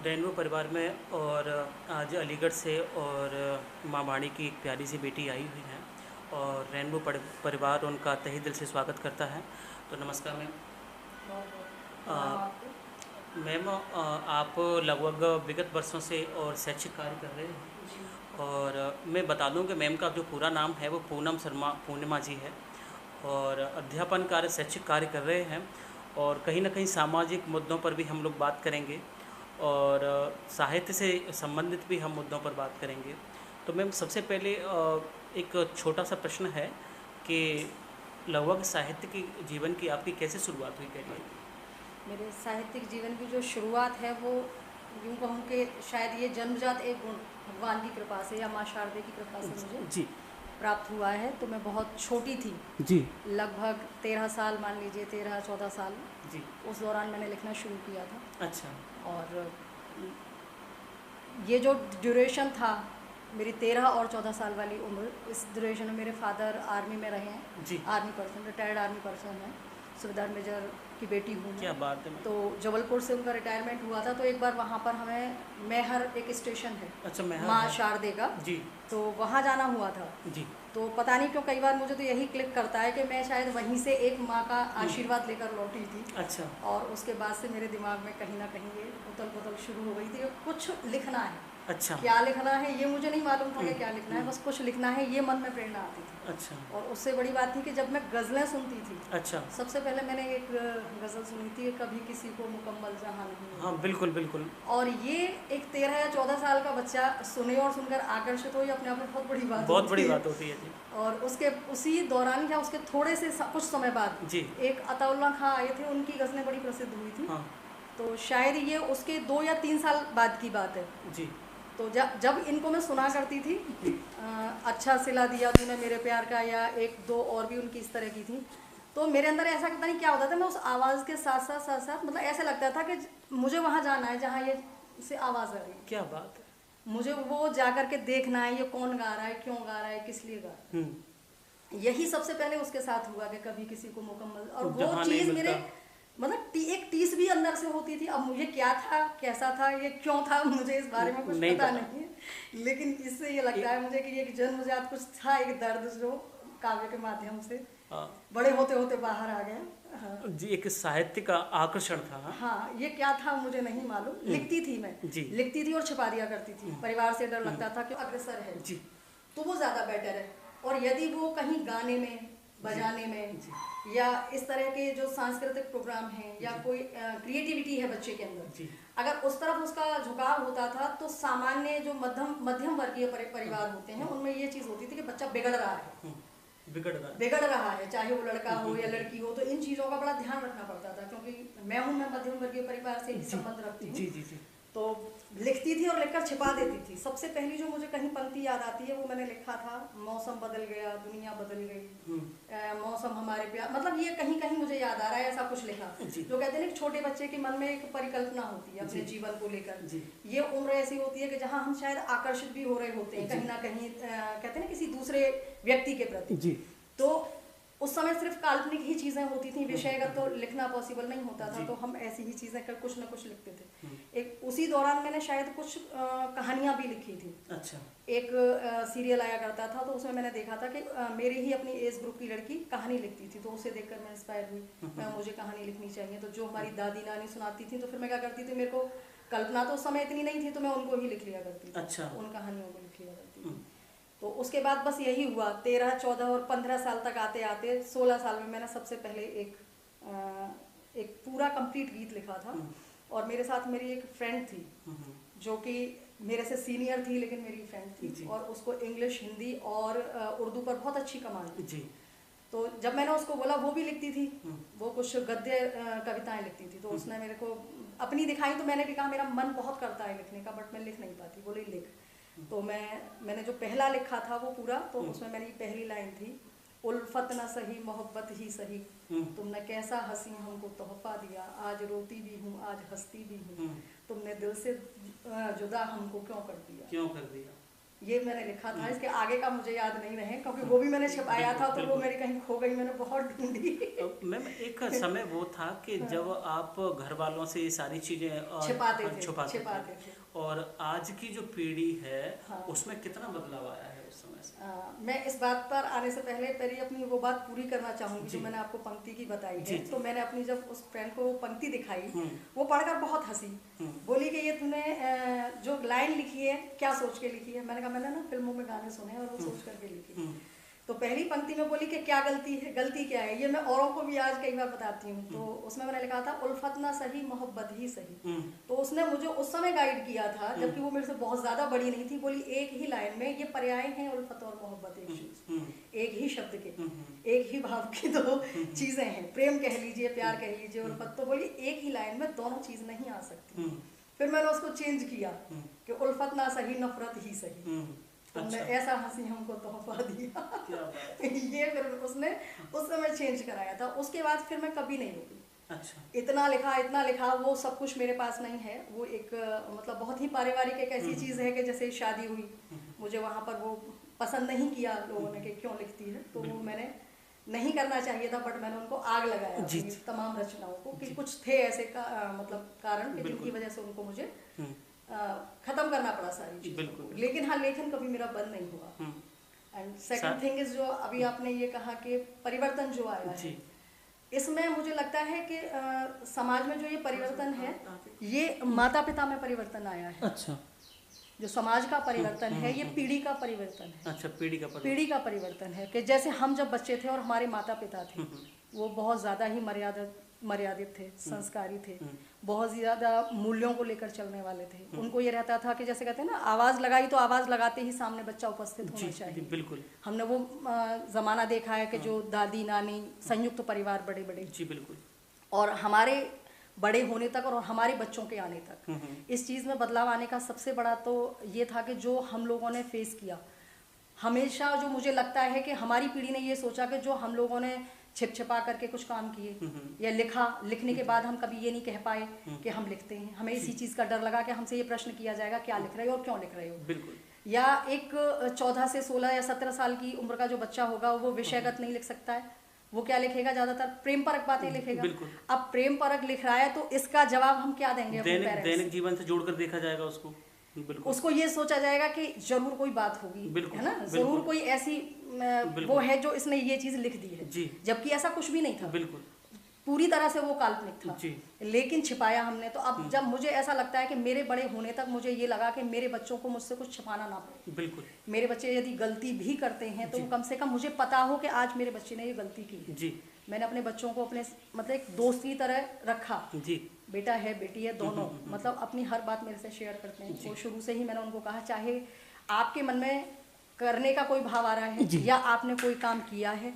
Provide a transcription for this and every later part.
Rainbow परिवार में और आज अलीगढ़ से और माँ वाणी की एक प्यारी सी बेटी आई हुई है और रेनबो परिवार उनका तहे दिल से स्वागत करता है। तो नमस्कार मैम। बहुत बहुत प्रणाम अ, आपको। मैम, आप लगभग विगत वर्षों से और शैक्षिक कार्य कर रहे जी। हैं और मैं बता दूं कि मैम का जो पूरा नाम है वो पूनम शर्मा पूर्णिमा जी है और अध्यापन कार्य शैक्षिक कार्य कर रहे हैं और कहीं ना कहीं सामाजिक मुद्दों पर भी हम लोग बात करेंगे और साहित्य से संबंधित भी हम मुद्दों पर बात करेंगे। तो मैम सबसे पहले एक छोटा सा प्रश्न है कि लगभग साहित्य की जीवन की आपकी कैसे शुरुआत हुई करियर की? मेरे साहित्यिक जीवन की जो शुरुआत है वो यूँ कहूँ कि शायद ये जन्मजात एक गुण भगवान की कृपा से या माँ शारदे की कृपा से मुझे जी प्राप्त हुआ है। तो मैं बहुत छोटी थी, जी लगभग 13 साल, मान लीजिए 13-14 साल। जी। उस दौरान मैंने लिखना शुरू किया था। अच्छा। और ये जो ड्यूरेशन था, मेरी 13 और 14 साल वाली उम्र, इस ड्यूरेशन में मेरे फादर आर्मी में रहे हैं। जी। Army person, retired army person हैं। सुबेदार मेजर की बेटी हूँ क्या मैं। बात है मैम। तो जबलपुर से उनका रिटायरमेंट हुआ था, तो एक बार वहाँ पर हमें मैहर एक स्टेशन है अच्छा, मैं माँ शारदे का, जी तो वहाँ जाना हुआ था। जी। तो पता नहीं क्यों कई बार मुझे तो यही क्लिक करता है कि मैं शायद वहीं से एक माँ का आशीर्वाद लेकर लौटी थी। अच्छा और उसके बाद से मेरे दिमाग में कहीं ना कहीं ये उथल पुथल शुरू हो गई थी कि कुछ लिखना है। अच्छा। क्या लिखना है ये मुझे नहीं मालूम था कि क्या लिखना है, बस कुछ लिखना है, ये मन में प्रेरणा आती थी। अच्छा। और उससे बड़ी बात थी कि जब मैं गज़लें सुनती थी, अच्छा। सबसे पहले मैंने एक गज़ल सुनी थी, कभी किसी को मुकम्मल जहाँ नहीं हाँ मिलता। बिल्कुल बिल्कुल। और ये एक 13 या 14 साल का बच्चा सुने और सुनकर आकर्षित हो, ये अपने आप में बहुत बड़ी बात बहुत बड़ी होती है। बात होती है जी। और उसके उसी दौरान या उसके थोड़े से कुछ समय बाद जी। एक अताउल्ला खां आए थे, उनकी गज़लें बड़ी प्रसिद्ध हुई थी। हाँ। तो शायद ये उसके 2 या 3 साल बाद की बात है। जी तो जब इनको मैं सुना करती थी, अच्छा सिला दिया तूने मेरे प्यार का, या एक दो और भी उनकी इस तरह की थी, तो मेरे अंदर ऐसा पता नहीं क्या होता था, मैं उस आवाज़ के साथ साथ साथ साथ मतलब ऐसा लगता था कि मुझे वहाँ जाना है जहाँ ये से आवाज़ आ रही है। क्या बात है। मुझे वो जा कर के देखना है, ये कौन गा रहा है, क्यों गा रहा है, किस लिए गा रहा है। यही सबसे पहले उसके साथ हुआ कि कभी किसी को मुकम्मल, और वो जहाँ नहीं चीज़ मिलता। मेरे मतलब एक टीस भी अंदर से होती थी। अब मुझे क्या था, कैसा था, ये क्यों था, मुझे इस बारे में कुछ नहीं पता पता। नहीं है, लेकिन इससे ये लगता है मुझे कि ये जन्मजात कुछ था, एक दर्द जो काव्य के माध्यम से हाँ बड़े होते होते बाहर आ गया। हाँ। जी, एक साहित्य का आकर्षण था। हाँ, ये क्या था मुझे नहीं मालूम। लिखती थी मैं, जी। लिखती थी और छिपा दिया करती थी। परिवार से डर लगता था कि अग्रसर है जी तो वो ज़्यादा बेटर है, और यदि वो कहीं गाने में, बजाने में, या इस तरह के जो सांस्कृतिक प्रोग्राम हैं, या कोई क्रिएटिविटी है बच्चे के अंदर, जी। अगर उस तरफ उसका झुकाव होता था, तो सामान्य जो मध्यम वर्गीय परिवार होते हैं, उनमें ये चीज़ होती थी कि बच्चा बिगड़ रहा है, बिगड़ रहा है, चाहे वो लड़का हो या लड़की हो। तो इन चीज़ों का बड़ा ध्यान रखना पड़ता था, क्योंकि मैं मध्यम वर्गीय परिवार से ही संबंध रखती हूँ। जी जी जी। तो लिखती थी और लिखकर छिपा देती थी। सबसे पहली जो मुझे कहीं पंक्ति याद आती है, वो मैंने लिखा था, मौसम बदल गया, दुनिया बदल गई, मौसम हमारे प्यार, मतलब ये कहीं कहीं मुझे याद आ रहा है, ऐसा कुछ लिखा। जो कहते हैं ना, छोटे बच्चे के मन में एक परिकल्पना होती है अपने जीवन को लेकर। ये उम्र ऐसी होती है कि जहाँ हम शायद आकर्षित भी हो रहे होते हैं कहीं ना कहीं, कहते हैं ना, किसी दूसरे व्यक्ति के प्रति। तो उस समय सिर्फ काल्पनिक ही चीज़ें होती थी, विषयगत तो लिखना पॉसिबल नहीं होता था, तो हम ऐसी ही चीज़ें कर कुछ ना कुछ लिखते थे। एक उसी दौरान मैंने शायद कुछ कहानियाँ भी लिखी थी। अच्छा। एक सीरियल आया करता था, तो उसमें मैंने देखा था कि मेरी ही अपनी एज ग्रुप की लड़की कहानी लिखती थी, तो उसे देखकर मैं इंस्पायर हुई, मुझे कहानी लिखनी चाहिए। तो जो हमारी दादी नानी सुनाती थी, तो फिर मैं क्या करती थी, मेरे को कल्पना तो उस समय इतनी नहीं थी, तो मैं उनको ही लिख लिया करती थी। अच्छा। उन कहानियों को लिख लिया करती थी। तो उसके बाद बस यही हुआ, 13, 14 और 15 साल तक आते आते 16 साल में मैंने सबसे पहले एक पूरा कंप्लीट गीत लिखा था। और मेरे साथ मेरी एक फ्रेंड थी, जो कि मेरे से सीनियर थी, लेकिन मेरी फ्रेंड थी, और उसको इंग्लिश, हिंदी और उर्दू पर बहुत अच्छी कमाल थी। तो जब मैंने उसको बोला, वो भी लिखती थी, वो कुछ गद्य कविताएं लिखती थी, तो उसने मेरे को अपनी दिखाई, तो मैंने भी कहा मेरा मन बहुत करता है लिखने का, बट मैं लिख नहीं पाती। बोले लिख। तो मैंने जो पहला लिखा था वो पूरा, तो उसमें मेरी पहली लाइन थी, उल्फत न सही मोहब्बत ही सही, तुमने कैसा हंसी हमको तोहफा दिया, आज रोती भी हूँ आज हंसती भी हूँ, तुमने दिल से जुदा हमको क्यों कर दिया। ये मैंने लिखा था। इसके आगे का मुझे याद नहीं रहे, क्योंकि वो भी मैंने छुपाया था, तो वो मेरी कहीं खो गई, मैंने बहुत ढूंढी। मैम एक समय वो था कि जब आप घर वालों से ये सारी चीज़ें छुपाते थे, और आज की जो पीढ़ी है उसमें कितना बदलाव आया है उस समय से? मैं इस बात पर आने से पहले अपनी वो बात पूरी करना चाहूँगी जो मैंने आपको पंक्ति की बताई है। तो मैंने अपनी जब उस फ्रेंड को वो पंक्ति दिखाई, वो पढ़कर बहुत हंसी, बोली कि ये तूने जो लाइन लिखी है क्या सोच के लिखी है? मैंने कहा मैंने ना फिल्मों में गाने सुने और वो सोच करके लिखी। तो पहली पंक्ति में बोली कि क्या गलती है, गलती क्या है? ये मैं औरों को भी आज कई बार बताती हूँ। तो उसमें मैंने लिखा था उल्फत ना सही मोहब्बत ही सही। तो उसने मुझे उस समय गाइड किया था जबकि वो मेरे से बहुत ज्यादा बड़ी नहीं थी। बोली एक ही लाइन में ये पर्याय हैं, उल्फत और मोहब्बत एक चीज, एक ही शब्द के, एक ही भाव की दो चीजें हैं। प्रेम कह लीजिए, प्यार कह लीजिए, उल्फत। तो बोली एक ही लाइन में दोनों चीज नहीं आ सकती। फिर मैंने उसको चेंज किया कि उल्फत ना सही नफरत ही सही। तुमने ऐसा हंसी हमको तोहफा दिया। ये फिर उसने उस समय चेंज कराया था। उसके बाद फिर मैं कभी नहीं रोकी। अच्छा। इतना लिखा, वो सब कुछ मेरे पास नहीं है। वो एक मतलब बहुत ही पारिवारिक एक ऐसी चीज़ है कि जैसे शादी हुई, मुझे वहाँ पर वो पसंद नहीं किया लोगों ने कि क्यों लिखती है, तो वो मैंने नहीं करना चाहिए था, बट मैंने उनको आग लगाया तमाम रचनाओं को कि कुछ थे ऐसे मतलब कारण कि जिनकी वजह से उनको मुझे खत्म करना पड़ा सारी चीज़ें। लेकिन हाँ, लेखन कभी मेरा बंद नहीं हुआ। एंड सेकंड थिंग इज, जो अभी आपने ये कहा कि परिवर्तन जो आया है, इसमें मुझे लगता है कि समाज में जो ये परिवर्तन है, ये माता पिता में परिवर्तन आया है। अच्छा। जो समाज का परिवर्तन है, ये पीढ़ी का परिवर्तन है। अच्छा, पीढ़ी का परिवर्तन है कि जैसे हम जब बच्चे थे और हमारे माता पिता थे, वो बहुत ज़्यादा ही मर्यादित थे, संस्कारी थे, बहुत ज़्यादा मूल्यों को लेकर चलने वाले थे। उनको ये रहता था कि जैसे कहते हैं ना, आवाज़ लगाई तो आवाज़ लगाते ही सामने बच्चा उपस्थित होना चाहिए। बिल्कुल। हमने वो ज़माना देखा है कि जो दादी नानी संयुक्त परिवार बड़े बड़े, जी बिल्कुल, और हमारे बड़े होने तक और हमारे बच्चों के आने तक इस चीज़ में बदलाव आने का सबसे बड़ा तो ये था कि जो हम लोगों ने फेस किया, हमेशा जो मुझे लगता है कि हमारी पीढ़ी ने ये सोचा कि जो हम लोगों ने छिपा करके कुछ काम किए या लिखने के बाद हम कभी ये नहीं कह पाए कि हम लिखते हैं। हमें इसी चीज़ का डर लगा कि हमसे ये प्रश्न किया जाएगा क्या लिख रहे हो और क्यों लिख रहे हो। बिल्कुल। या एक 14 से 16 या 17 साल की उम्र का जो बच्चा होगा, वो विषयगत नहीं लिख सकता है। वो क्या लिखेगा? ज्यादातर प्रेम परक बातें लिखेगा। अब प्रेम परक लिख रहा है तो इसका जवाब हम क्या देंगे? दैनिक जीवन से जोड़कर देखा जाएगा उसको। उसको ये सोचा जाएगा कि जरूर कोई बात होगी, है ना, जरूर कोई ऐसी वो है जो इसने ये चीज लिख दी है, जबकि ऐसा कुछ भी नहीं था। बिल्कुल, पूरी तरह से वो काल्पनिक था, लेकिन छिपाया हमने। तो अब जब मुझे ऐसा लगता है कि मेरे बड़े होने तक मुझे ये लगा कि मेरे बच्चों को मुझसे कुछ छिपाना ना पड़े। बिल्कुल। मेरे बच्चे यदि गलती भी करते हैं तो कम से कम मुझे पता हो कि आज मेरे बच्चे ने ये गलती की है। जी। मैंने अपने बच्चों को अपने मतलब एक दोस्त की तरह रखा। जी। बेटा है बेटी है दोनों, मतलब अपनी हर बात मेरे से शेयर करते हैं। तो शुरू से ही मैंने उनको कहा, चाहे आपके मन में करने का कोई भाव आ रहा है या आपने कोई काम किया है,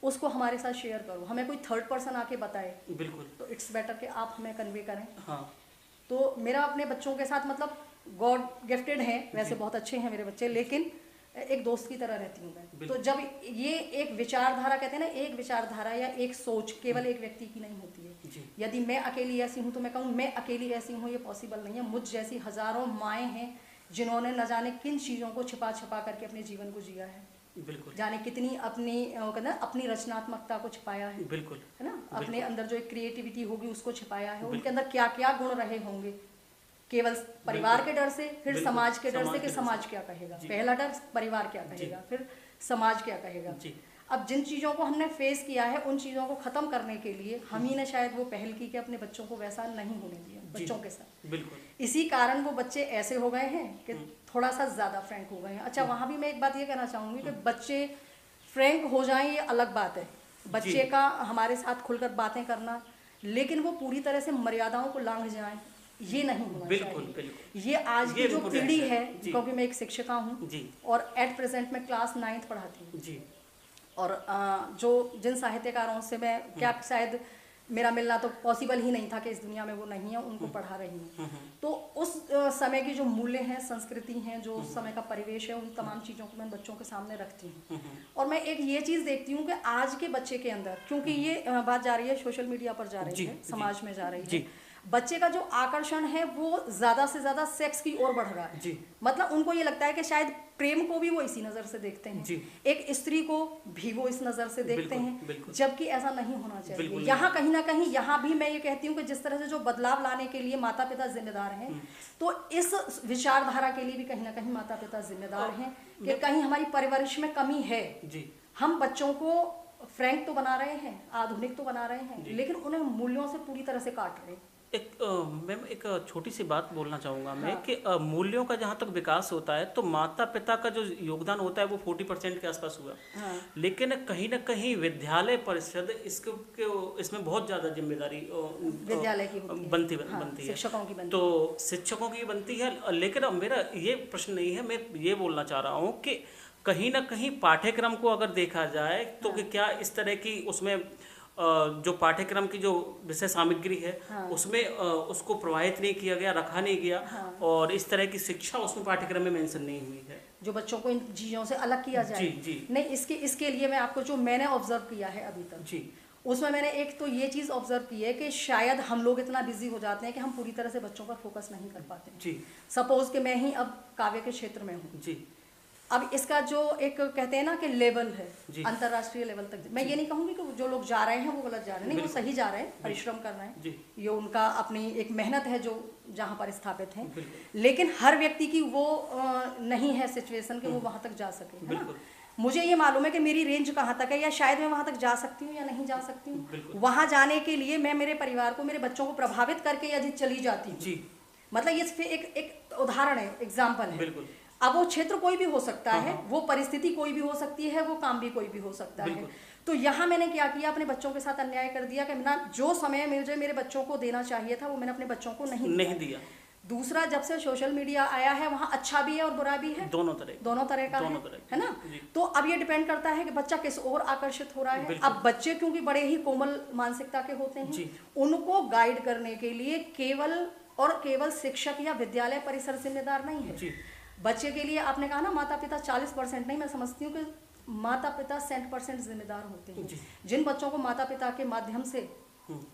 उसको हमारे साथ शेयर करो। हमें कोई थर्ड पर्सन आके बताए, बिल्कुल, तो इट्स बेटर कि आप हमें कन्वे करें। हाँ। तो मेरा अपने बच्चों के साथ मतलब गॉड गिफ्टेड है, वैसे बहुत अच्छे हैं मेरे बच्चे, लेकिन एक दोस्त की तरह रहती हूँ मैं। तो जब ये एक विचारधारा, कहते हैं ना, एक विचारधारा या एक सोच केवल एक व्यक्ति की नहीं होती है। यदि मैं अकेली ऐसी हूँ तो मैं कहूँ मैं अकेली ऐसी हूँ, ये पॉसिबल नहीं है। मुझ जैसी हजारों माएँ हैं जिन्होंने न जाने किन चीज़ों को छिपा करके अपने जीवन को जिया है। बिल्कुल। जाने कितनी अपनी रचनात्मकता को छिपाया है। बिल्कुल, है ना, अपने अंदर जो एक क्रिएटिविटी होगी उसको छिपाया है। उनके अंदर क्या क्या गुण रहे होंगे, केवल परिवार के डर से, फिर समाज के डर से कि समाज क्या कहेगा। पहला डर परिवार क्या कहेगा, फिर समाज क्या कहेगा। अब जिन चीज़ों को हमने फेस किया है, उन चीज़ों को ख़त्म करने के लिए हम ही ने शायद वो पहल की कि अपने बच्चों को वैसा नहीं होने दिया बच्चों के साथ। बिल्कुल। इसी कारण वो बच्चे ऐसे हो गए हैं कि थोड़ा सा ज़्यादा फ्रैंक हो गए हैं। अच्छा, वहाँ भी मैं एक बात ये कहना चाहूँगी कि बच्चे फ्रैंक हो जाएं ये अलग बात है, बच्चे का हमारे साथ खुलकर बातें करना, लेकिन वो पूरी तरह से मर्यादाओं को लांघ जाएं, ये नहीं होना चाहिए। ये आज की जो पीढ़ी है, क्योंकि मैं एक शिक्षिका हूँ और एट प्रेजेंट में क्लास 9th पढ़ाती हूँ, और जो जिन साहित्यकारों से मैं क्या शायद मेरा मिलना तो पॉसिबल ही नहीं था कि इस दुनिया में वो नहीं है, उनको पढ़ा रही हूँ। तो उस समय की जो मूल्य हैं, संस्कृति हैं, जो उस समय का परिवेश है, उन तमाम चीज़ों को मैं बच्चों के सामने रखती हूँ। और मैं एक ये चीज़ देखती हूँ कि आज के बच्चे के अंदर, क्योंकि ये बात जा रही है सोशल मीडिया पर जा रही है, समाज में जा रही है, बच्चे का जो आकर्षण है वो ज्यादा से ज्यादा सेक्स की ओर बढ़ रहा है जी। मतलब उनको ये लगता है कि शायद प्रेम को भी वो इसी नजर से देखते हैं जी। एक स्त्री को भी वो इस नजर से देखते हैं, बिल्कुल। जबकि ऐसा नहीं होना चाहिए। नहीं। यहाँ कहीं ना कहीं यहाँ भी मैं ये कहती हूँ कि जिस तरह से जो बदलाव लाने के लिए माता पिता जिम्मेदार हैं, तो इस विचारधारा के लिए भी कहीं ना कहीं माता पिता जिम्मेदार हैं कि कहीं हमारी परवरिश में कमी है। जी। हम बच्चों को फ्रैंक तो बना रहे हैं, आधुनिक तो बना रहे हैं, लेकिन उन्हें मूल्यों से पूरी तरह से काट रहे हैं। मैम एक छोटी सी बात बोलना चाहूँगा मैं हाँ। कि मूल्यों का जहाँ तक विकास होता है तो माता पिता का जो योगदान होता है वो 40% के आसपास हुआ। हाँ। लेकिन कहीं ना कहीं विद्यालय परिषद इसमें बहुत ज़्यादा जिम्मेदारी विद्यालय की होती है। बनती हाँ, है, शिक्षकों की बनती तो शिक्षकों की बनती है। लेकिन अब मेरा ये प्रश्न नहीं है, मैं ये बोलना चाह रहा हूँ कि कहीं ना कहीं पाठ्यक्रम को अगर देखा जाए तो हाँ। कि क्या इस तरह की उसमें जो पाठ्यक्रम की जो विषय सामग्री है, हाँ। उसमें उसको प्रवाहित नहीं किया गया, रखा नहीं गया। हाँ। और इस तरह की शिक्षा उसमें पाठ्यक्रम में मेंशन नहीं हुई है जो बच्चों को इन चीज़ों से अलग किया जाए। जी। जी। नहीं, इसके लिए मैं आपको जो मैंने ऑब्जर्व किया है अभी तक जी। उसमें मैंने एक तो ये चीज़ ऑब्जर्व की है कि शायद हम लोग इतना बिजी हो जाते हैं कि हम पूरी तरह से बच्चों पर फोकस नहीं कर पाते हैं। जी। सपोज कि मैं ही अब काव्य के क्षेत्र में हूँ जी। अब इसका जो एक कहते हैं ना कि लेवल है जी। अंतर्राष्ट्रीय लेवल तक, मैं ये नहीं कहूँगी कि जो लोग जा रहे हैं वो गलत जा रहे हैं, नहीं, वो सही जा रहे हैं, परिश्रम कर रहे हैं, ये उनका अपनी एक मेहनत है जो जहाँ पर स्थापित है। लेकिन हर व्यक्ति की वो नहीं है सिचुएशन कि वो वहाँ तक जा सके, है ना। मुझे ये मालूम है कि मेरी रेंज कहाँ तक है, या शायद मैं वहाँ तक जा सकती हूँ या नहीं जा सकती हूँ। वहाँ जाने के लिए मैं मेरे परिवार को, मेरे बच्चों को प्रभावित करके यदि चली जाती हूँ, मतलब ये एक उदाहरण है, एग्जाम्पल है। अब वो क्षेत्र कोई भी हो सकता है, वो परिस्थिति कोई भी हो सकती है, वो काम भी कोई भी हो सकता है। तो यहाँ मैंने क्या किया, अपने बच्चों के साथ अन्याय कर दिया कि ना जो समय मुझे मेरे बच्चों को देना चाहिए था वो मैंने अपने बच्चों को नहीं दिया। दूसरा, जब से सोशल मीडिया आया है वहाँ अच्छा भी है और बुरा भी है, दोनों तरह का है ना। तो अब ये डिपेंड करता है कि बच्चा किस ओर आकर्षित हो रहा है। अब बच्चे क्योंकि बड़े ही कोमल मानसिकता के होते हैं, उनको गाइड करने के लिए केवल शिक्षक या विद्यालय परिसर जिम्मेदार नहीं है। बच्चे के लिए आपने कहा ना माता पिता 40% नहीं, मैं समझती हूँ कि माता पिता 100% जिम्मेदार होते हैं। जिन बच्चों को माता पिता के माध्यम से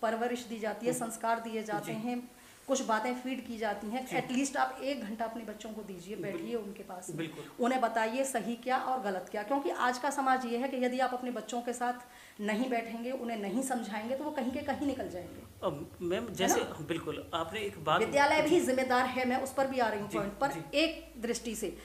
परवरिश दी जाती है, संस्कार दिए जाते हैं, कुछ बातें फीड की जाती हैं, एटलीस्ट आप 1 घंटा अपने बच्चों को दीजिए, बैठिए उनके पास में, उन्हें बताइए सही क्या और गलत क्या। क्योंकि आज का समाज ये है कि यदि आप अपने बच्चों के साथ नहीं बैठेंगे, उन्हें नहीं समझाएंगे, तो वो कहीं के कहीं निकल जाएंगे। मैम जैसे बिल्कुल आपने एक बात, विद्यालय भी जिम्मेदार है, मैं उस पर भी आ रही हूँ पॉइंट पर। एक दृष्टि से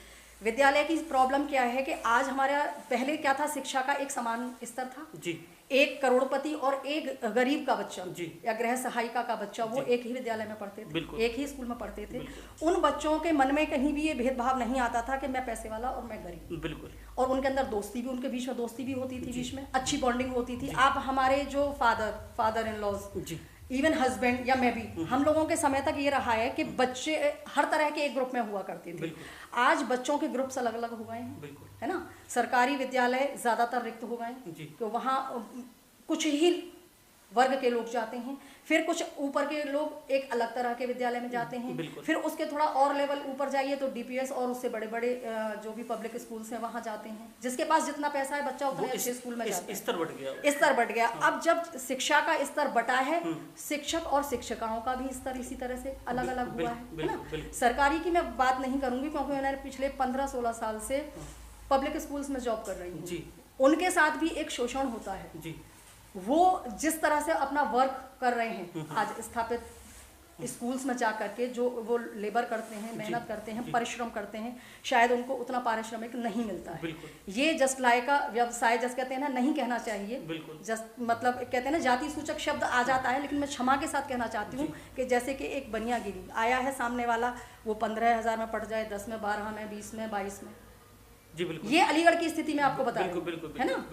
विद्यालय की प्रॉब्लम क्या है कि आज हमारा, पहले क्या था, शिक्षा का एक समान स्तर था जी। एक करोड़पति और एक गरीब का बच्चा या गृह सहायिका का बच्चा, वो एक ही विद्यालय में पढ़ते थे, एक ही स्कूल में पढ़ते थे। उन बच्चों के मन में कहीं भी ये भेदभाव नहीं आता था कि मैं पैसे वाला और मैं गरीब। बिल्कुल। और उनके अंदर दोस्ती भी, उनके बीच में दोस्ती भी होती थी, बीच में अच्छी बॉन्डिंग होती थी। आप हमारे जो father in laws, even husband या मैं भी, हम लोगों के समय तक ये रहा है कि बच्चे हर तरह के एक ग्रुप में हुआ करते थे। आज बच्चों के ग्रुप्स अलग अलग हो गए हैं, है ना। सरकारी विद्यालय ज्यादातर रिक्त हो गए हैं, तो वहाँ कुछ ही वर्ग के लोग जाते हैं, फिर कुछ ऊपर के लोग एक अलग तरह के विद्यालय में जाते हैं, फिर उसके थोड़ा और लेवल ऊपर जाइए तो डीपीएस और उससे बड़े बड़े जो भी पब्लिक स्कूल्स हैं वहाँ जाते हैं। जिसके पास जितना पैसा है बच्चा उतने अच्छे स्कूल में जाता है। स्तर बढ़ गया। अब जब शिक्षा का स्तर बटा है, शिक्षक और शिक्षिकाओं का भी स्तर इसी तरह से अलग अलग हुआ है ना। सरकारी की मैं बात नहीं करूंगी क्योंकि मैंने पिछले 15-16 साल से पब्लिक स्कूल्स में जॉब कर रही हूँ। उनके साथ भी एक शोषण होता है। वो जिस तरह से अपना वर्क कर रहे हैं आज स्थापित स्कूल्स में जा करके, जो वो लेबर करते हैं, मेहनत करते हैं, परिश्रम करते हैं, शायद उनको उतना पारिश्रमिक नहीं मिलता है। ये जस्ट लाइक का व्यवसाय, जस्ट कहते हैं ना, नहीं कहना चाहिए, जस्ट मतलब कहते हैं ना जाति सूचक शब्द आ जाता है, लेकिन मैं क्षमा के साथ कहना चाहती हूँ कि जैसे कि एक बनियागिरी आया है सामने वाला, वो 15,000 में पड़ जाए, 10 में, 12 में, 20 में, 22 में। जी बिल्कुल। ये अलीगढ़ की स्थिति में आपको बता रही हूँ, है ना।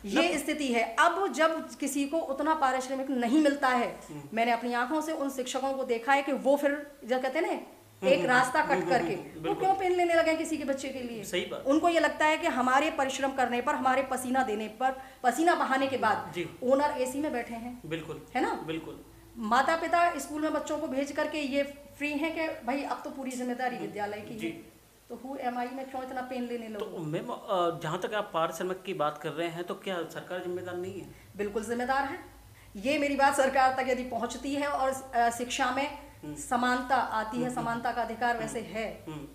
ये स्थिति है। अब जब किसी को उतना पारिश्रमिक नहीं मिलता है, मैंने अपनी आंखों से उन शिक्षकों को देखा है कि वो फिर जब कहते हैं ना एक रास्ता कट करके वो क्यों पेन लेने लगे किसी के बच्चे के लिए। सही बात। उनको ये लगता है कि हमारे परिश्रम करने पर, हमारे पसीना देने पर, पसीना बहाने के बाद ओनर एसी में बैठे हैं। बिल्कुल, है ना। बिल्कुल। माता पिता स्कूल में बच्चों को भेज करके ये फ्री है कि भाई अब तो पूरी जिम्मेदारी विद्यालय की है, तो हु एम आई में क्यों इतना पेन लेने लोग। तो मैम जहाँ तक आप पारिश्रमिक की बात कर रहे हैं, तो क्या सरकार जिम्मेदार नहीं है? बिल्कुल जिम्मेदार है, ये मेरी बात सरकार तक यदि पहुंचती है और शिक्षा में समानता आती है, समानता का अधिकार वैसे है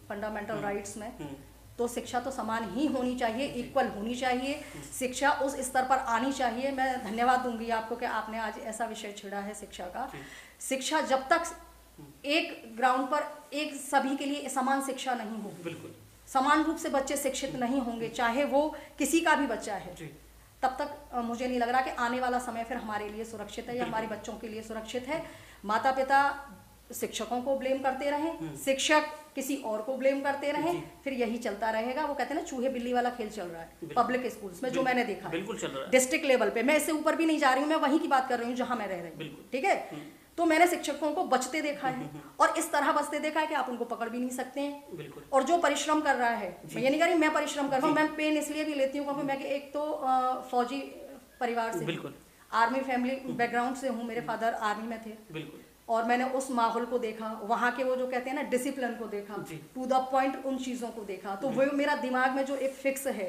फंडामेंटल राइट्स में, तो शिक्षा तो समान ही होनी चाहिए, इक्वल होनी चाहिए, शिक्षा उस स्तर पर आनी चाहिए। मैं धन्यवाद दूंगी आपको कि आपने आज ऐसा विषय छेड़ा है शिक्षा का। शिक्षा जब तक एक ग्राउंड पर एक सभी के लिए समान शिक्षा नहीं होगी, बिल्कुल समान रूप से बच्चे शिक्षित नहीं होंगे, चाहे वो किसी का भी बच्चा है, तब तक मुझे नहीं लग रहा कि आने वाला समय फिर हमारे लिए सुरक्षित है या हमारे बच्चों के लिए सुरक्षित है। माता पिता शिक्षकों को ब्लेम करते रहें, शिक्षक किसी और को ब्लेम करते रहें, फिर यही चलता रहेगा। वो कहते हैं ना, चूहे बिल्ली वाला खेल चल रहा है पब्लिक स्कूल्स में, जो मैंने देखा बिल्कुल चल रहा है डिस्ट्रिक्ट लेवल पे। मैं इससे ऊपर भी नहीं जा रही हूँ, मैं वहीं की बात कर रही हूँ जहां मैं रह रही हूँ, ठीक है। तो मैंने शिक्षकों को बचते देखा है और इस तरह बचते देखा है कि आप उनको पकड़ भी नहीं सकते हैं। बिल्कुल। और जो परिश्रम कर रहा है, मैं ये नहीं कह रही मैं परिश्रम कर रहा हूँ, मैं पेन इसलिए भी लेती हूँ क्योंकि मैं एक तो फौजी परिवार से, बिल्कुल, आर्मी फैमिली बैकग्राउंड से हूँ, मेरे फादर आर्मी में थे, बिल्कुल, और मैंने उस माहौल को देखा, वहाँ के वो जो कहते हैं ना डिसिप्लिन को देखा, टू द पॉइंट उन चीज़ों को देखा। तो वो मेरा दिमाग में जो एक फिक्स है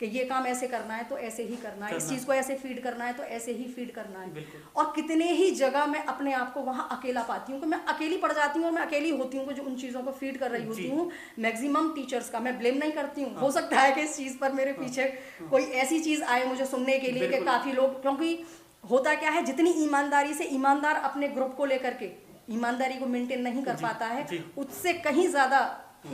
कि ये काम ऐसे करना है तो ऐसे ही करना है, इस चीज़ को ऐसे फीड करना है तो ऐसे ही फीड करना है। और कितने ही जगह मैं अपने आप को वहाँ अकेला पाती हूँ कि मैं अकेली पड़ जाती हूँ और मैं अकेली होती हूँ जो उन चीज़ों को फीड कर रही होती हूँ। मैक्सिमम टीचर्स का मैं ब्लेम नहीं करती हूँ, हो सकता है कि इस चीज़ पर मेरे पीछे कोई ऐसी चीज़ आए मुझे सुनने के लिए कि काफ़ी लोग, क्योंकि होता क्या है, जितनी ईमानदारी से ईमानदार अपने ग्रुप को लेकर के ईमानदारी को मेंटेन नहीं कर पाता है, उससे कहीं ज्यादा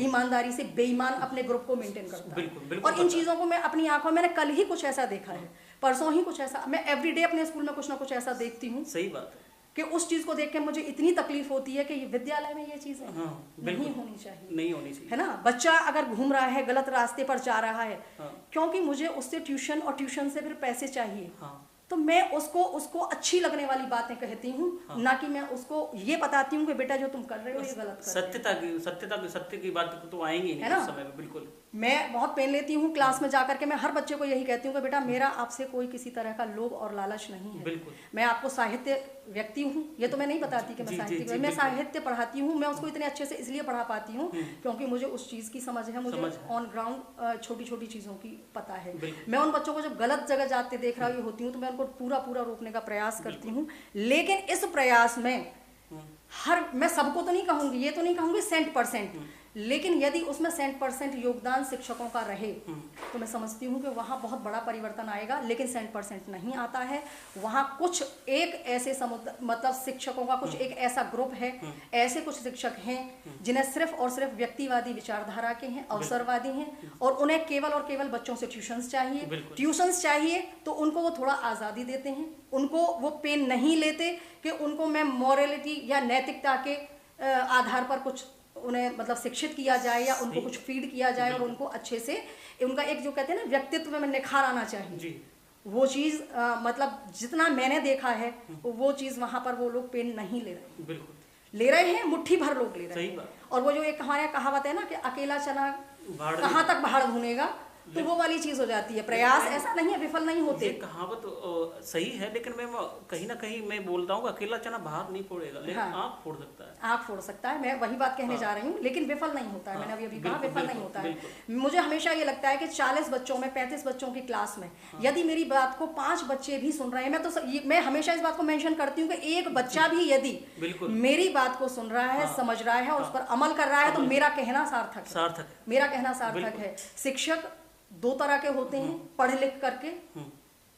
ईमानदारी से बेईमान अपने ग्रुप को मेंटेन करता है। और इन चीजों को मैं अपनी आंखों, मैंने कल ही कुछ ऐसा देखा है, परसों ही कुछ ऐसा, मैं एवरीडे अपने स्कूल में कुछ ना कुछ ऐसा देखती हूँ। सही बात है कि उस चीज को देख के मुझे इतनी तकलीफ होती है कि ये विद्यालय में ये चीजें नहीं होनी चाहिए, नहीं होनी चाहिए, है ना। बच्चा अगर घूम रहा है, गलत रास्ते पर जा रहा है, क्योंकि मुझे उससे ट्यूशन और ट्यूशन से फिर पैसे चाहिए, तो मैं उसको अच्छी लगने वाली बातें कहती हूँ, ना कि मैं उसको ये बताती हूँ कि बेटा जो तुम कर रहे हो ये गलत कर रहे हो। सत्य की बात तो आएंगी नहीं उस समय में। बिल्कुल, मैं बहुत पेन लेती हूँ क्लास में जाकर के, मैं हर बच्चे को यही कहती हूँ कि बेटा मेरा आपसे कोई किसी तरह का लोभ और लालच नहीं है। बिल्कुल। मैं आपको साहित्य व्यक्ति हूँ, ये तो मैं नहीं बताती कि मैं साहित्य, मैं साहित्य पढ़ाती हूँ। मैं उसको इतने अच्छे से इसलिए पढ़ा पाती हूँ क्योंकि मुझे उस चीज़ की समझ है, मुझे ऑन ग्राउंड छोटी छोटी चीज़ों की पता है। मैं उन बच्चों को जब गलत जगह जाते देख रही होती हूँ तो मैं उनको पूरा रोकने का प्रयास करती हूँ। लेकिन इस प्रयास में मैं सबको तो नहीं कहूँगी, ये तो नहीं कहूँगी 100%, लेकिन यदि उसमें 100% योगदान शिक्षकों का रहे तो मैं समझती हूँ कि वहाँ बहुत बड़ा परिवर्तन आएगा। लेकिन 100% नहीं आता है। वहाँ कुछ एक ऐसे मतलब शिक्षकों का कुछ एक ऐसा ग्रुप है, ऐसे कुछ शिक्षक हैं जिन्हें सिर्फ और सिर्फ व्यक्तिवादी विचारधारा के हैं, अवसरवादी हैं, और उन्हें केवल और केवल बच्चों से ट्यूशंस चाहिए तो उनको वो थोड़ा आज़ादी देते हैं, उनको वो पेन नहीं लेते कि उनको मैं मॉरलिटी या नैतिकता के आधार पर कुछ उन्हें मतलब शिक्षित किया जाए या उनको कुछ फीड किया जाए और उनको अच्छे से उनका एक जो कहते हैं ना व्यक्तित्व में निखार आना चाहिए। वो चीज़ मतलब जितना मैंने देखा है वो चीज़ वहाँ पर वो लोग पेन नहीं ले रहे। बिल्कुल ले रहे हैं, मुट्ठी भर लोग ले रहे हैं। और वो जो एक हमारे कहावत है ना कि अकेला चना कहाँ तक भाड़ भुनेगा, तो वो वाली चीज हो जाती है। प्रयास ऐसा नहीं है, विफल नहीं होते। ये कहावत सही है, लेकिन मैं कहीं ना कहीं मैं बोलता हूँ अकेला चना बाहर नहीं फोड़ेगा, लेकिन आँख फोड़ सकता है। आँख फोड़ सकता है, मैं वही बात कहने जा रही हूँ। लेकिन विफल नहीं होता है, मैंने अभी कहा विफल नहीं होता है। मुझे हमेशा ये लगता है कि 40 बच्चों में 35 बच्चों की क्लास में यदि मेरी बात को 5 बच्चे भी सुन रहे हैं, मैं हमेशा इस बात को मेंशन करती हूँ कि एक बच्चा भी यदि मेरी बात को सुन रहा है, समझ रहा है और उस पर अमल कर रहा है तो मेरा कहना सार्थक है। मेरा कहना सार्थक है। शिक्षक 2 तरह के होते हैं, पढ़ लिख करके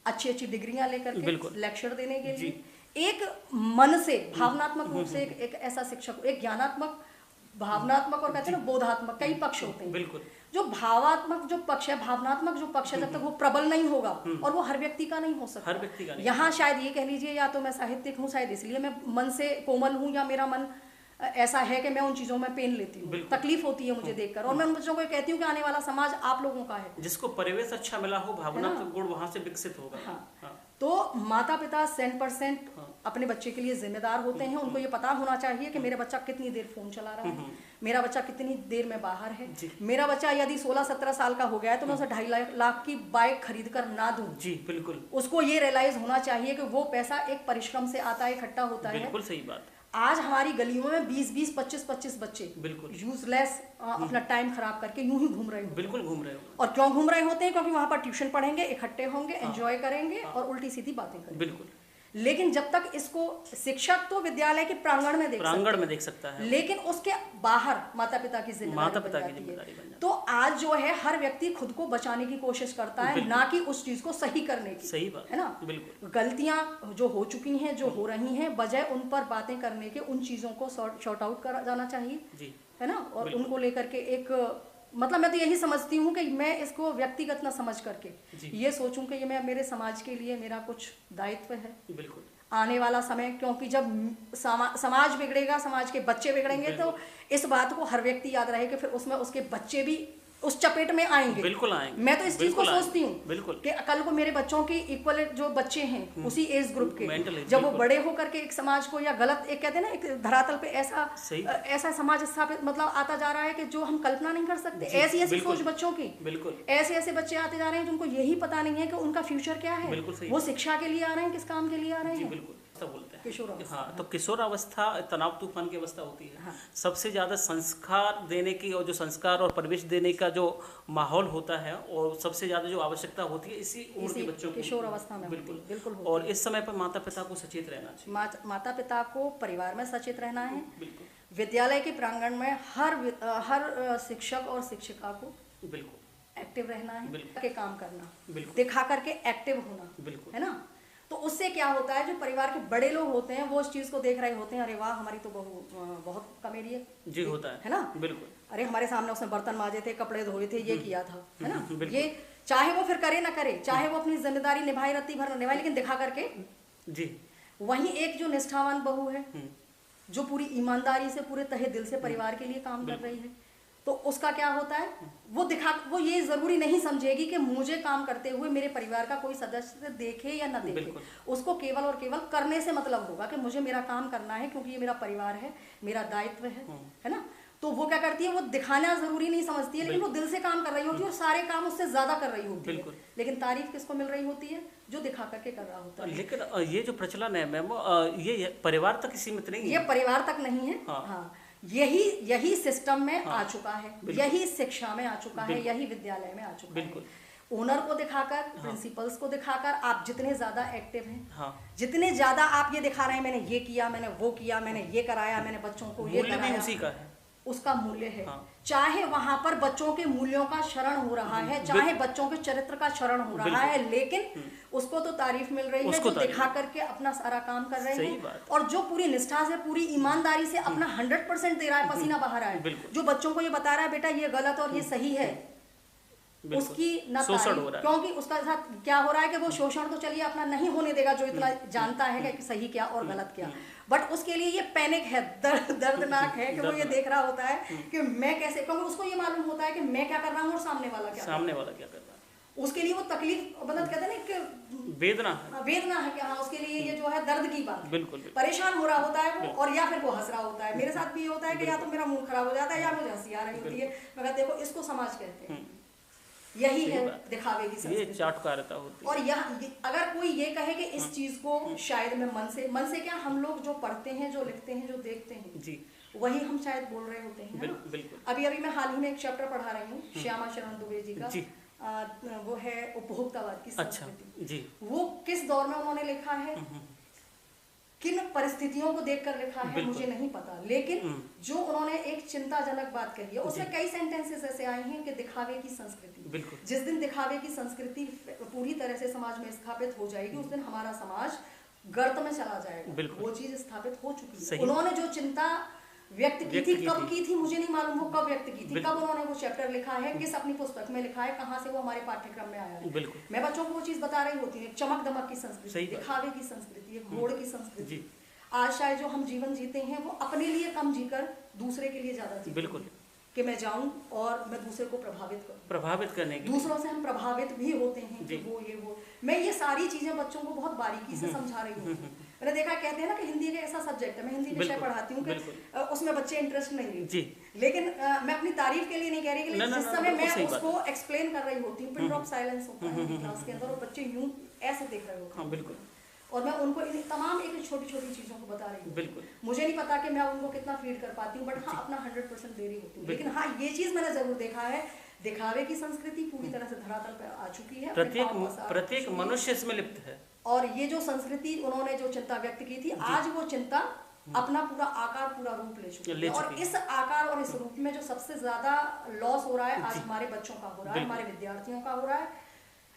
अच्छी अच्छी डिग्रियां लेकर के लेक्चर देने के लिए, एक मन से भावनात्मक रूप से एक ऐसा शिक्षक, एक ज्ञानात्मक, भावनात्मक और कहते हैं ना बोधात्मक, कई पक्ष होते हैं। जो भावात्मक जो पक्ष है, भावनात्मक जो पक्ष है, जब तक वो प्रबल नहीं होगा और वो हर व्यक्ति का नहीं हो सकता। यहाँ शायद ये कह लीजिए या तो मैं साहित्यिक हूँ, शायद इसलिए मैं मन से कोमल हूँ, या मेरा मन ऐसा है कि मैं उन चीजों में पेन लेती हूँ, तकलीफ होती है मुझे देखकर। और मैं उन बच्चों को कहती हूँ कि आने वाला समाज आप लोगों का है, जिसको परिवेश अच्छा मिला हो, भावना का गुण वहां से विकसित होगा। तो माता पिता 100% अपने बच्चे के लिए जिम्मेदार होते हैं। उनको ये पता होना चाहिए कि मेरा बच्चा कितनी देर फोन चला रहा है, मेरा बच्चा कितनी देर में बाहर है। मेरा बच्चा यदि 16-17 साल का हो गया है तो मैं उसे 2.5 लाख की बाइक खरीद कर ना दूं। जी बिल्कुल। उसको ये रियलाइज होना चाहिए कि वो पैसा एक परिश्रम से आता है, इकट्ठा होता है। बिल्कुल सही बात। आज हमारी गलियों में 20-20, 25-25 बच्चे बिल्कुल यूजलेस अपना टाइम खराब करके यूं ही घूम रहे हो। बिल्कुल घूम रहे हो। और क्यों घूम रहे होते हैं? क्योंकि वहां पर ट्यूशन पढ़ेंगे, इकट्ठे होंगे, एंजॉय करेंगे और उल्टी सीधी बातें करेंगे। बिल्कुल। लेकिन जब तक इसको शिक्षक तो विद्यालय के प्रांगण में देख सकता है, लेकिन उसके बाहर माता पिता की जिम्मेदारी बन जाती है। तो आज जो है हर व्यक्ति खुद को बचाने की कोशिश करता है, ना कि उस चीज को सही करने की। सही बात है ना। बिल्कुल। गलतियां जो हो चुकी हैं, जो हो रही हैं, बजाय उन पर बातें करने के उन चीजों को शॉर्ट आउट करा जाना चाहिए जी। है ना। और उनको लेकर के एक मतलब मैं तो यही समझती हूँ कि मैं इसको व्यक्तिगत ना समझ करके ये सोचूं कि ये मैं मेरे समाज के लिए मेरा कुछ दायित्व है। बिल्कुल। आने वाला समय, क्योंकि जब समाज बिगड़ेगा, समाज के बच्चे बिगड़ेंगे, तो इस बात को हर व्यक्ति याद रहे कि फिर उसमें उसके बच्चे भी उस चपेट में आएंगे। बिल्कुल आएंगे। मैं तो इस चीज को सोचती हूँ बिल्कुल कि कल को मेरे बच्चों के इक्वल जो बच्चे हैं उसी एज ग्रुप के, जब वो बड़े होकर के एक समाज को, या गलत एक कहते हैं ना, एक धरातल पे ऐसा समाज स्थापित मतलब आता जा रहा है कि जो हम कल्पना नहीं कर सकते। ऐसी ऐसी सोच बच्चों की, बिल्कुल ऐसे ऐसे बच्चे आते जा रहे हैं जिनको यही पता नहीं है कि उनका फ्यूचर क्या है। वो शिक्षा के लिए आ रहे हैं, किस काम के लिए आ रहे हैं। बिल्कुल बोलते हैं किशोर अवस्था। हाँ, तो किशोर अवस्था तनाव तूफान की अवस्था होती है। हाँ। सबसे ज्यादा संस्कार देने की और जो संस्कार और परिवेश देने का जो माहौल होता है, और सबसे ज्यादा जो आवश्यकता होती है इसी उम्र के बच्चों को, किशोर अवस्था में। बिल्कुल। और इस समय पर माता पिता को सचेत रहना चाहिए। माता पिता को परिवार में सचेत रहना है। बिल्कुल। विद्यालय के प्रांगण में हर शिक्षक और शिक्षिका को बिल्कुल एक्टिव रहना है, के काम करना, दिखा करके एक्टिव होना, बिल्कुल, है ना। तो उससे क्या होता है, जो परिवार के बड़े लोग होते हैं वो उस चीज को देख रहे होते हैं, अरे वाह हमारी तो बहू बहुत कमेडी है जी, होता है ना। बिल्कुल। अरे हमारे सामने उसने बर्तन माजे थे, कपड़े धोए थे, ये किया था, है ना। ये चाहे वो फिर करे ना करे, चाहे वो अपनी जिम्मेदारी निभाए, रत्ती भर निभाए, लेकिन दिखा करके जी। वहीं एक जो निष्ठावान बहू है, जो पूरी ईमानदारी से, पूरे तहे दिल से परिवार के लिए काम कर रही है, तो उसका क्या होता है, वो ये जरूरी नहीं समझेगी कि मुझे काम करते हुए मेरे परिवार का कोई सदस्य देखे या न देखे। उसको केवल और केवल करने से मतलब होगा कि मुझे मेरा काम करना है, क्योंकि ये मेरा परिवार है, मेरा दायित्व है ना। तो वो क्या करती है, वो दिखाना जरूरी नहीं समझती है, लेकिन वो दिल से काम कर रही होती है और सारे काम उससे ज्यादा कर रही होती है। लेकिन तारीफ किसको मिल रही होती है, जो दिखा करके कर रहा होता है। लेकिन ये जो प्रचलन है मैम, ये परिवार तक सीमित नहीं है। ये परिवार तक नहीं है। हाँ, यही सिस्टम में आ चुका है, यही शिक्षा में आ चुका है, यही विद्यालय में आ चुका है। ओनर को दिखाकर, प्रिंसिपल्स को दिखाकर आप जितने ज्यादा एक्टिव हैं, जितने ज्यादा आप ये दिखा रहे हैं, मैंने ये किया, मैंने वो किया, मैंने ये कराया, मैंने बच्चों को ये कराया, उसी का है, उसका मूल्य है। चाहे वहां पर बच्चों के मूल्यों का क्षरण हो रहा है, चाहे बच्चों के चरित्र का क्षरण हो रहा है, लेकिन उसको तो तारीफ मिल रही है, जो दिखा करके अपना सारा काम कर रहे हैं, और जो पूरी निष्ठा से, पूरी ईमानदारी से अपना 100% दे रहा है, पसीना बहा रहा है, जो बच्चों को ये बता रहा है बेटा ये गलत और ये सही है, उसकी न शोषण हो रहा है। क्योंकि उसका साथ क्या हो रहा है कि वो शोषण तो चलिए अपना नहीं होने देगा, जो इतना जानता है कि सही क्या और गलत क्या, बट उसके लिए ये पैनिक है, दर्दनाक है कि वो ये देख रहा होता है कि मैं कैसे, क्योंकि उसको ये मालूम होता है कि मैं क्या कर रहा हूँ और सामने वाला क्या कर रहा है। उसके लिए वो तकलीफ, मतलब कहते हैं ना कि वेदना है कि हाँ, उसके लिए ये जो है दर्द की बात, बिल्कुल परेशान हो रहा होता है वो, और या फिर वो हंस रहा होता है। मेरे साथ भी ये होता है कि या तो मेरा मूड खराब हो जाता है या मुझे हंसी आ रही होती है, मगर देखो इसको समाज कहते हैं, यही है दिखावे की संस्कृति, ये चाटुकारिता होती है। और यह अगर कोई ये कहे कि इस चीज को शायद मैं मन से क्या, हम लोग जो पढ़ते हैं, जो लिखते हैं, जो देखते हैं जी, वही हम शायद बोल रहे होते हैं। बिल्कुल। अभी मैं हाल ही में एक चैप्टर पढ़ा रही हूँ श्यामा शरण दुबे जी का, वो है उपभोक्तावाद की संस्कृति जी। वो किस दौर में उन्होंने लिखा है, किन परिस्थितियों को देखकर लिखा है, मुझे नहीं पता, लेकिन जो उन्होंने एक चिंताजनक बात कही है, उसमें कई सेंटेंसेस ऐसे आए हैं कि दिखावे की संस्कृति, जिस दिन दिखावे की संस्कृति पूरी तरह से समाज में स्थापित हो जाएगी, उस दिन हमारा समाज गर्त में चला जाएगा। वो चीज स्थापित हो चुकी है। उन्होंने जो चिंता व्यक्त की थी, कब की थी मुझे नहीं मालूम, वो कब व्यक्त की थी, कब उन्होंने वो चैप्टर लिखा है, किस अपनी पुस्तक में लिखा है, कहाँ से वो हमारे पाठ्यक्रम में आया है। मैं बच्चों को वो चीज बता रही होती है, चमक दमक की संस्कृति, दिखावे की संस्कृति, मोड़ की संस्कृति। आज शायद जो हम जीवन जीते हैं, वो अपने लिए कम जीकर दूसरे के लिए ज्यादा जीते। बिल्कुल, कि मैं जाऊं और मैं दूसरे को प्रभावित करने की, दूसरों से हम प्रभावित भी होते हैं कि वो मैं ये सारी चीजें बच्चों को बहुत बारीकी से समझा रही हूँ। मैंने देखा, कहते हैं ना कि हिंदी का ऐसा सब्जेक्ट है, मैं हिंदी विषय पढ़ाती हूँ कि उसमें बच्चे इंटरेस्ट नहीं लेते, लेकिन मैं अपनी तारीफ के लिए नहीं कह रही, लेकिन जिस समय मैं उसको एक्सप्लेन कर रही होती हूँ, पिन ड्रॉप साइलेंस होता है क्लास के अंदर, और बच्चे यूं ऐसे देख रहे होते हैं। बिल्कुल। और मैं उनको इन तमाम एक छोटी छोटी चीजों को बता रही हूँ। बिल्कुल। मुझे नहीं पता कि मैं उनको कितना फीड कर पाती हूँ, बट हाँ अपना 100% दे रही होती हूँ। लेकिन हाँ ये चीज मैंने जरूर देखा है, दिखावे की संस्कृति पूरी तरह से धरातल पर आ चुकी है। प्रत्येक मनुष्य इसमें लिप्त है। और ये जो संस्कृति उन्होंने जो चिंता व्यक्त की थी, आज वो चिंता अपना पूरा आकार पूरा रूप ले चुकी है। और इस आकार और इस रूप में जो सबसे ज्यादा लॉस हो रहा है आज हमारे बच्चों का हो रहा है, हमारे विद्यार्थियों का हो रहा है।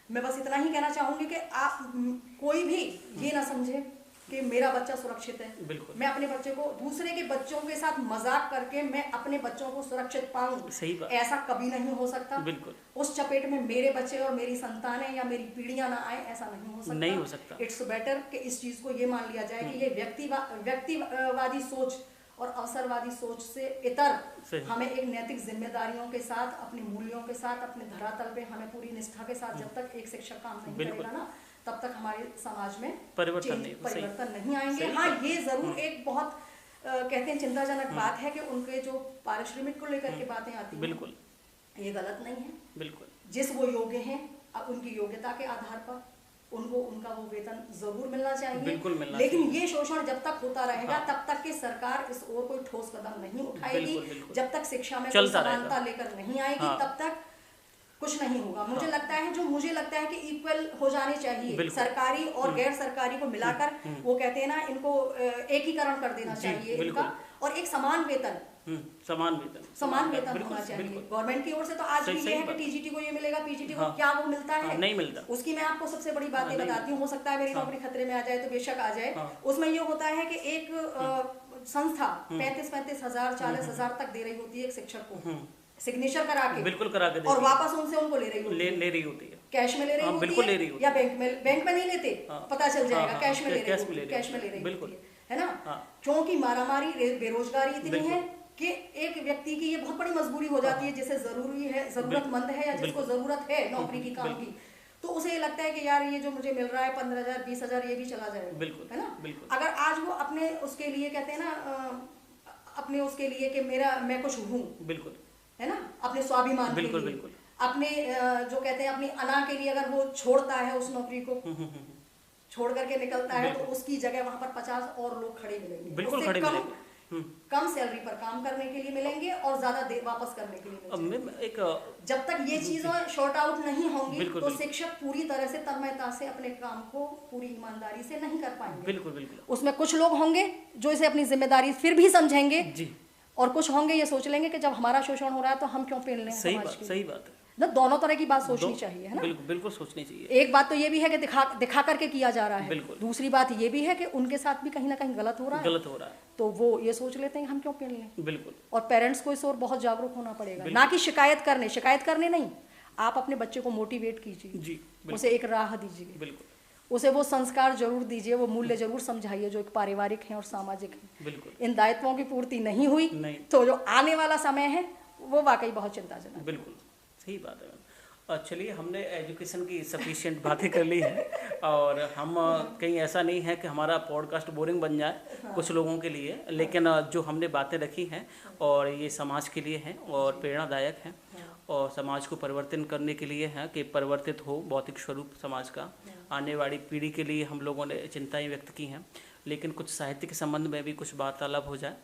मैं बस इतना ही कहना चाहूंगी कि आप कोई भी ये ना समझे कि मेरा बच्चा सुरक्षित है। मैं अपने बच्चे को, दूसरे के बच्चों के साथ मजाक करके मैं अपने बच्चों को सुरक्षित पाऊं, ऐसा कभी नहीं हो सकता। उस चपेट में मेरे बच्चे और मेरी संतानें या मेरी पीढ़ियां ना आए, ऐसा नहीं हो सकता। इट्स बेटर कि इस चीज को ये मान लिया जाए कि ये व्यक्तिवादी सोच और अवसरवादी सोच से इतर हमें एक नैतिक जिम्मेदारियों के साथ, अपने मूल्यों के साथ, अपने धरातल पे हमें पूरी निष्ठा के साथ जब तक एक शिक्षक काम नहीं करेगा ना, तब तक हमारे समाज में परिवर्तन नहीं आएंगे। हाँ, ये जरूर एक बहुत कहते हैं चिंताजनक बात है कि उनके जो पारिश्रमिक को लेकर के बातें आती हैं, ये गलत नहीं है। जिस वो योग्य हैं, अब उनकी योग्यता के आधार पर उनको उनका वो वेतन जरूर मिलना चाहिए। लेकिन ये शोषण जब तक होता रहेगा तब तक कि सरकार इस ओर कोई ठोस कदम नहीं उठाएगी। जब तक शिक्षा में समानता लेकर नहीं आएगी तब तक कुछ नहीं होगा। मुझे लगता है कि इक्वल हो जाने चाहिए, सरकारी और गैर सरकारी को मिलाकर, वो कहते हैं ना, इनको एकीकरण कर देना चाहिए इनका, और एक समान वेतन होना चाहिए गवर्नमेंट की ओर से। तो आज भी ये है कि टीजीटी को ये मिलेगा, पीजीटी को क्या वो मिलता है? नहीं मिलता। उसकी मैं आपको सबसे बड़ी बात ये बताती हूँ, हो सकता है मेरी नौकरी खतरे में आ जाए तो बेशक आ जाए। उसमें ये होता है कि एक संस्था 35-35 हजार 40 हजार तक दे रही होती है एक शिक्षक को, सिग्नेचर करा के और वापस उनसे उनको ले रही होती है। कैश में ले रही होती है या बैंक में नहीं लेते, पता चल जाएगा, कैश में ले रही होती है ना। क्योंकि मारामारी, बेरोजगारी इतनी है कि एक व्यक्ति की ये बहुत बड़ी मजबूरी हो जाती है, जिसे जरूरतमंद है या जिसको जरूरत है नौकरी की, काम की, तो उसे ये लगता है कि यार ये जो मुझे मिल रहा है 15,000 20,000 ये भी चला जाएगा, है ना। अगर आज वो अपने उसके लिए कहते हैं ना, अपने उसके लिए कि मैं कुछ हूँ, है ना, अपने स्वाभिमान के लिए, अपने जो कहते हैं अपनी अना के लिए, अगर वो छोड़ता है उस नौकरी को, छोड़ करके निकलता है, तो उसकी जगह वहां पर 50 और लोग खड़े मिलेंगे, कम सैलरी पर काम करने के लिए मिलेंगे और ज्यादा वापस करने के लिए मिलेंगे। जब तक ये चीजें शॉर्ट आउट नहीं होंगी तो शिक्षक पूरी तरह से तन्मयता से अपने काम को पूरी ईमानदारी से नहीं कर पाएंगे। उसमें कुछ लोग होंगे जो इसे अपनी जिम्मेदारी फिर भी समझेंगे, और कुछ होंगे ये सोच लेंगे कि जब हमारा शोषण हो रहा है तो हम क्यों पेल लें। सही बात है ना, दोनों तरह की बात सोचनी चाहिए, है ना। बिल्कुल सोचनी चाहिए। एक बात तो ये भी है कि दिखा करके किया जा रहा है, दूसरी बात ये भी है कि उनके साथ भी कहीं ना कहीं गलत हो रहा है, तो वो ये सोच लेते हैं हम क्यों पेल लें। और पेरेंट्स को इस ओर बहुत जागरूक होना पड़ेगा, ना कि शिकायत करने नहीं, आप अपने बच्चे को मोटिवेट कीजिए, उसे एक राह दीजिए, उसे वो संस्कार जरूर दीजिए, वो मूल्य जरूर समझाइए जो एक पारिवारिक हैं और सामाजिक हैं। इन दायित्वों की पूर्ति नहीं हुई तो जो आने वाला समय है वो वाकई बहुत चिंताजनक। बिल्कुल सही बात है। चलिए, हमने एजुकेशन की सफिशिएंट बातें कर ली हैं, और हम कहीं ऐसा नहीं है कि हमारा पॉडकास्ट बोरिंग बन जाए कुछ लोगों के लिए, लेकिन जो हमने बातें रखी हैं और ये समाज के लिए हैं और प्रेरणादायक हैं, और समाज को परिवर्तन करने के लिए है कि परिवर्तित हो भौतिक स्वरूप समाज का। आने वाली पीढ़ी के लिए हम लोगों ने चिंताएं व्यक्त की हैं, लेकिन कुछ साहित्य के संबंध में भी कुछ वार्तालाप हो जाए।